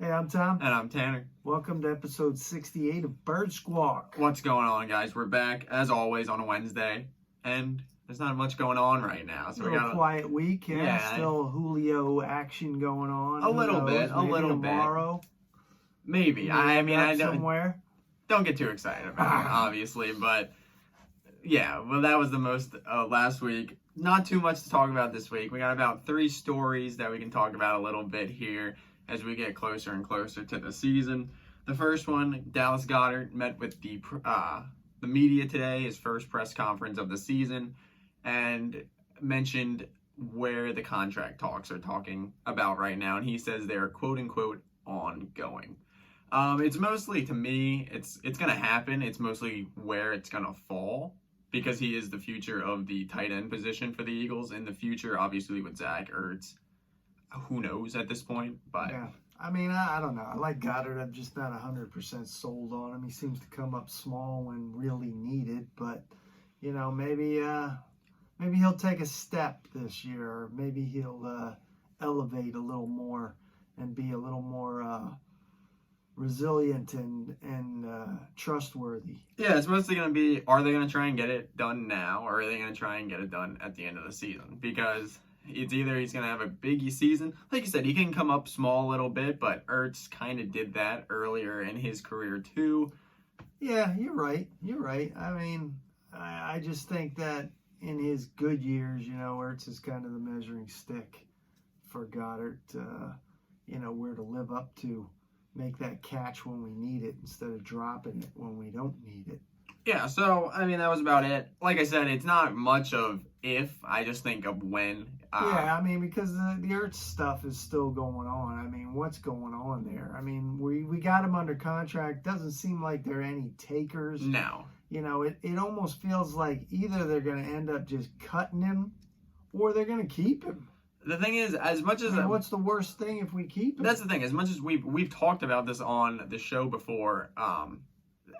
Hey, I'm Tom. And I'm Tanner. Welcome to episode 68 of Bird Squawk. What's going on, guys? We're back, as always, on a Wednesday. And there's not much going on right now. So we got a quiet week, yeah. Still Julio action going on. A little bit. Tomorrow. Maybe. I somewhere. Don't get too excited about it, obviously. But, yeah, well, that was the most last week. Not too much to talk about this week. We got about 3 stories that we can talk about a little bit here as we get closer and closer to the season. The first one, Dallas Goedert met with the media today, his first press conference of the season, and mentioned where the contract talks are talking about right now. And he says they're quote-unquote ongoing. It's mostly, to me, it's going to happen. It's mostly where it's going to fall, because he is the future of the tight end position for the Eagles. In the future, obviously, with Zach Ertz, who knows at this point, but yeah. I mean, I don't know. I like Goddard. I'm just not 100% sold on him. He seems to come up small when really needed, but you know, maybe he'll take a step this year, or maybe he'll elevate a little more and be a little more resilient and trustworthy. Yeah, it's mostly going to be, are they going to try and get it done now, or are they going to try and get it done at the end of the season? Because it's either he's going to have a big season. Like you said, he can come up small a little bit, but Ertz kind of did that earlier in his career too. Yeah, you're right. I mean, I just think that in his good years, you know, Ertz is kind of the measuring stick for Goddard, where to live up to, make that catch when we need it instead of dropping it when we don't need it. Yeah, so, I mean, that was about it. Like I said, it's not much of if, I just think of when. Yeah, I mean, because the Ertz stuff is still going on. I mean, what's going on there? I mean, we got him under contract. Doesn't seem like there are any takers. No. You know, it almost feels like either they're going to end up just cutting him or they're going to keep him. The thing is, as much as... what's the worst thing if we keep him? That's the thing. As much as we've talked about this on the show before,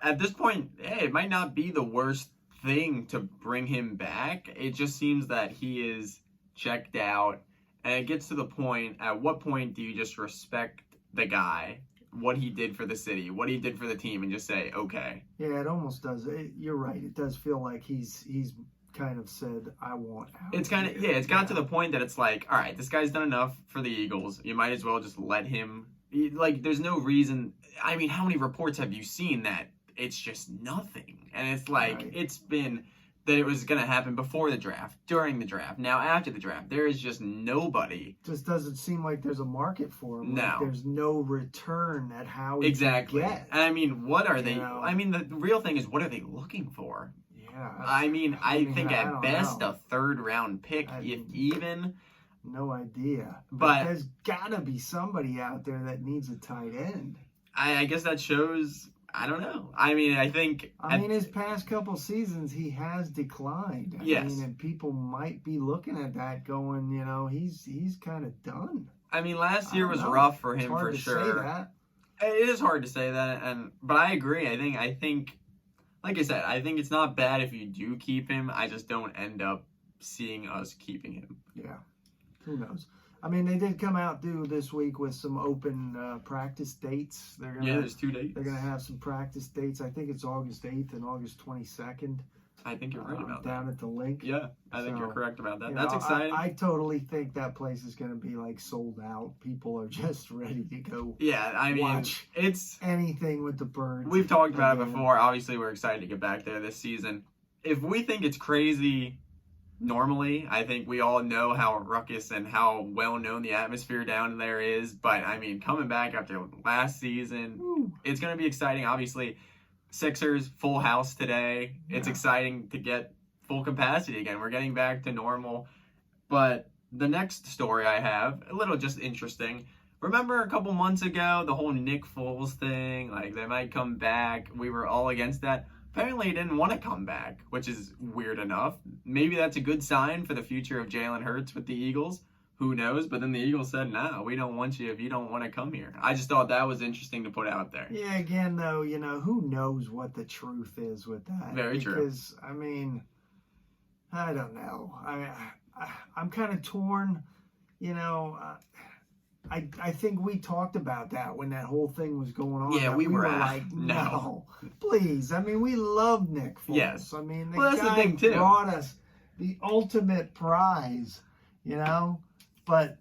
at this point, it might not be the worst thing to bring him back. It just seems that he is checked out, and it gets to the point, at what point do you just respect the guy, what he did for the city, what he did for the team, and just say, okay. Yeah, it almost does. You're right. It does feel like he's kind of said, I want out. It's kind of, it's got to the point that it's like, all right, this guy's done enough for the Eagles. You might as well just let him, like, there's no reason. I mean, how many reports have you seen that it's just nothing? And it's like, right. It's been that it was going to happen before the draft, during the draft, now after the draft. There is just nobody. Just doesn't seem like there's a market for him. No. Like there's no return at how he exactly. Can get. And I mean, what are they? Know? I mean, the real thing is, what are they looking for? Yeah. I think at best a 3rd round pick, if even. No idea. But there's got to be somebody out there that needs a tight end. I guess that shows. I don't know. I mean, I think... his past couple seasons, he has declined. Yes. And people might be looking at that going, you know, he's kind of done. I mean, last year was rough for him, for sure. Say that. It is hard to say that, but I agree. I think, like I said, I think it's not bad if you do keep him. I just don't end up seeing us keeping him. Yeah. Who knows? I mean, they did come out this week with some open practice dates. There's 2 dates. They're going to have some practice dates. I think it's August 8th and August 22nd. I think you're right about that. Down at the link. Yeah, I think you're correct about that. That's exciting. I totally think that place is going to be like sold out. People are just ready to go. Yeah, I mean, watch anything with the Birds. We've talked about it before. Obviously, we're excited to get back there this season. If we think it's crazy... Normally, I think we all know how ruckus and how well-known the atmosphere down there is. But, I mean, coming back after last season, it's going to be exciting. Obviously, Sixers, full house today. Yeah. It's exciting to get full capacity again. We're getting back to normal. But the next story I have, a little just interesting. Remember a couple months ago, the whole Nick Foles thing? Like, they might come back. We were all against that. Apparently he didn't want to come back, which is weird enough. Maybe that's a good sign for the future of Jalen Hurts with the Eagles. Who knows? But then the Eagles said, no, we don't want you if you don't want to come here. I just thought that was interesting to put out there. Yeah, again, though, you know, who knows what the truth is with that? Very true. Because, I mean, I don't know. I'm kind of torn, you know. I think we talked about that when that whole thing was going on. Yeah, that we were like, no, please. I mean, we love Nick Foles. Yes. I mean, Well, that's the thing, too. brought us the ultimate prize, But,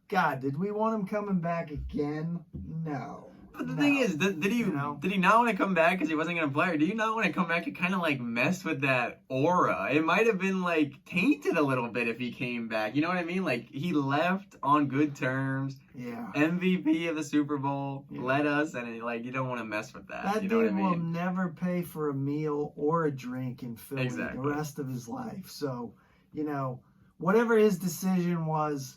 God, did we want him coming back again? No. But the thing is, did he not want to come back because he wasn't going to play, or do you not want to come back and kind of like mess with that aura? It might have been like tainted a little bit if he came back. You know what I mean? Like he left on good terms. Yeah. MVP of the Super Bowl, led us, and you don't want to mess with that. That you know dude what I mean? will never pay for a meal or a drink in Philly Exactly. the rest of his life. So, whatever his decision was,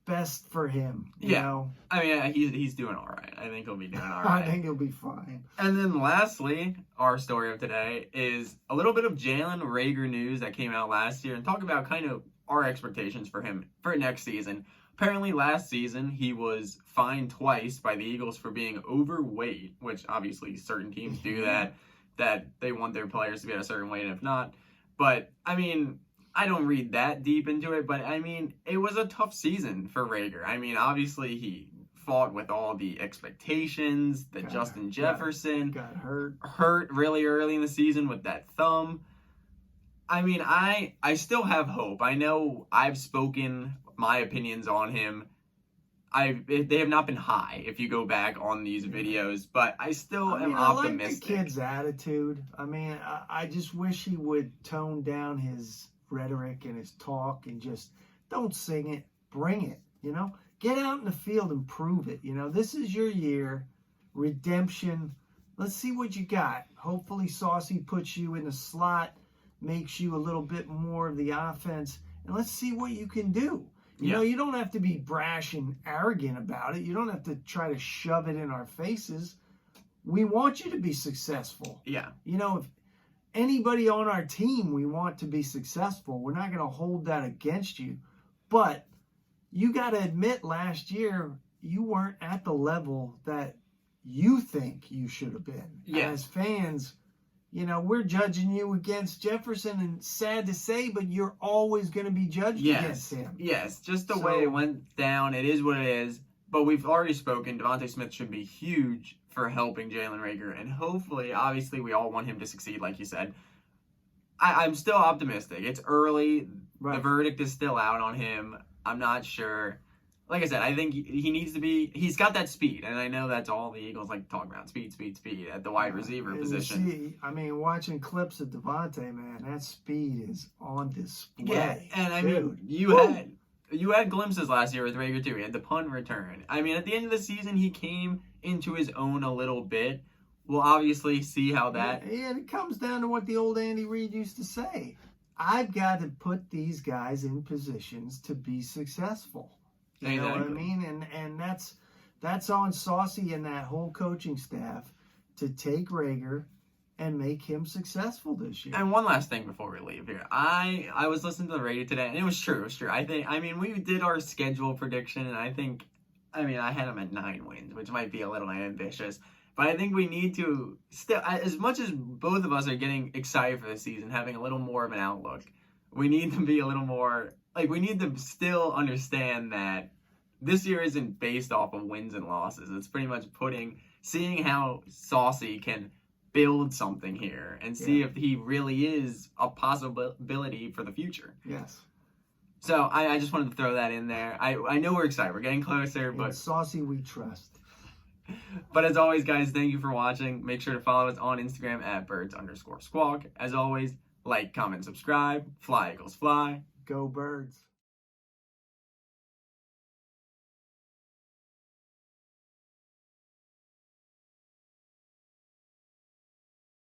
best for him. You know? I mean, he's doing all right. I think he'll be doing all right. I think he'll be fine. And then lastly, our story of today is a little bit of Jalen Reagor news that came out last year and talk about kind of our expectations for him for next season. Apparently last season he was fined twice by the Eagles for being overweight, which obviously certain teams do that they want their players to be at a certain weight, and if not. But, I mean, I don't read that deep into it, but I mean, it was a tough season for Reagor. I mean, obviously he fought with all the expectations that Justin Jefferson got hurt really early in the season with that thumb. I mean, I still have hope. I know I've spoken my opinions on him. They have not been high if you go back on these videos, but I still am optimistic. I like the kid's attitude. I mean, I just wish he would tone down his rhetoric and his talk and just don't sing it, bring it, Get out in the field and prove it, This is your year, redemption. Let's see what you got. Hopefully Saucy puts you in the slot, makes you a little bit more of the offense, and let's see what you can do. You don't have to be brash and arrogant about it. You don't have to try to shove it in our faces. We want you to be successful. Yeah. If anybody on our team, we want to be successful. We're not going to hold that against you. But you got to admit, last year, you weren't at the level that you think you should have been. Yes. As fans, we're judging you against Jefferson, and sad to say, but you're always going to be judged against him. Yes, just the way it went down, it is what it is. But we've already spoken. Devontae Smith should be huge for helping Jalen Reagor, and hopefully, obviously, we all want him to succeed, like you said. I'm still optimistic. It's early. Right. The verdict is still out on him. I'm not sure. Like I said, I think he needs to be. He's got that speed, and I know that's all the Eagles like to talk about: speed at the wide receiver position. See, I mean, watching clips of Devontae, man, that speed is on display. Yeah, and I mean, you had glimpses last year with Reagor too. He had the punt return. I mean, at the end of the season, he came into his own a little bit. We'll obviously see how that. Yeah, it comes down to what the old Andy Reid used to say: I've got to put these guys in positions to be successful. You know what I mean? And that's on Saucy and that whole coaching staff to take Reagor and make him successul this year. And one last thing before we leave here. I was listening to the radio today, and it was true. We did our schedule prediction, and I had him at 9 wins, which might be a little ambitious. But I think we need to still, as much as both of us are getting excited for the season, having a little more of an outlook, we need to be a little more, we need to still understand that this year isn't based off of wins and losses. It's pretty much seeing how Saucy can build something here and see if he really is a possibility for the future. Yes. So I just wanted to throw that in there. I know we're excited. We're getting closer. But Saucy we trust. But as always, guys, thank you for watching. Make sure to follow us on Instagram at birds_squawk. As always, like, comment, subscribe. Fly, Eagles, fly. Go Birds.